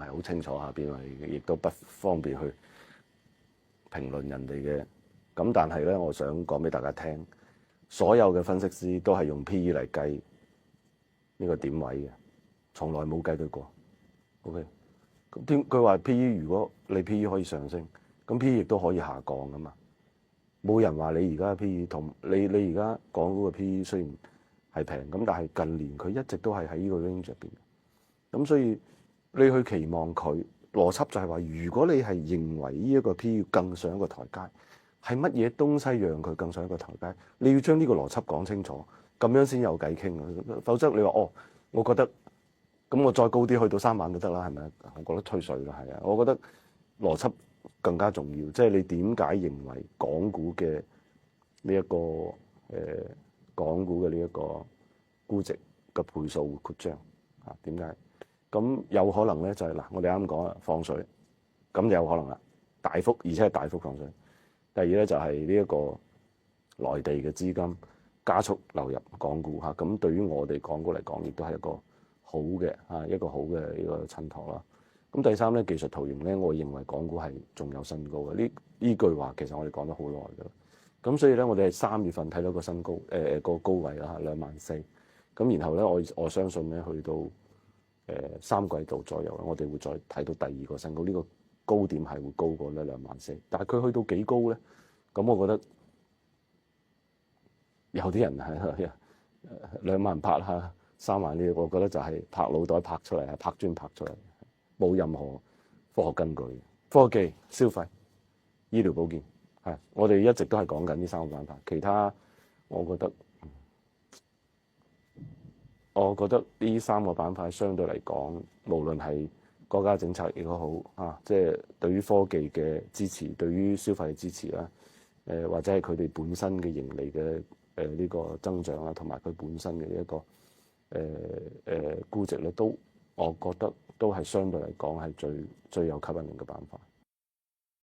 係好清楚下邊位，亦都不方便去評論人哋嘅。咁但係咧，我想講俾大家聽，所有嘅分析師都係用 P/E 嚟計呢個點位嘅，從來冇計對過。OK， 咁點佢話 P/E 如果你 P/E 可以上升，咁 P/E 亦都可以下降噶嘛。冇人話你而家嘅 P/E 同你而家港股嘅 P/E 雖然係平，咁但係近年佢一直都係喺呢個 range 入邊。咁所以你去期望佢邏輯就係話，如果你係認為呢一個 P/E 更上一個台階，係乜嘢東西讓佢更上一個台階？你要將呢個邏輯講清楚，咁樣先有偈傾啊！否則你話哦，我覺得咁我再高啲去到3萬就得啦，係咪？我覺得吹水啦，係啊！我覺得邏輯更加重要，即係你點解認為港股嘅呢一個港股嘅呢一個估值嘅倍數會擴張啊？點解？咁有可能咧就係嗱，我哋啱講啦，放水，咁有可能啦，大幅而且係大幅放水。第二咧就係呢一個內地嘅資金加速流入港股嚇，咁對於我哋港股嚟講，亦都係一個好嘅一個好嘅呢個襯托啦。咁第三咧，技術圖形咧，我認為港股係仲有新高嘅。呢句話其實我哋講咗好耐㗎啦。咁所以咧，我哋係3月份睇到個新高個高位啦嚇，24,000。咁然後咧，我相信咧去到3季度左右，我哋會再睇到第二個新高。呢個高點係會高過咧24,000，但係佢去到幾高咧？咁我覺得有啲人係2萬拍下3萬呢，我覺得就係拍腦袋拍出嚟，係拍磚拍出嚟，冇任何科學根據。科技、消費、醫療保健係我哋一直都係講緊呢3個板塊，其他我覺得呢3個板塊相對嚟講，無論係國家政策亦都好即係對於科技嘅支持，對於消費嘅支持啦，或者係佢哋本身嘅盈利嘅呢個增長啦，同埋佢本身嘅一個估值咧，我覺得都係相對嚟講係最有吸引力嘅板塊。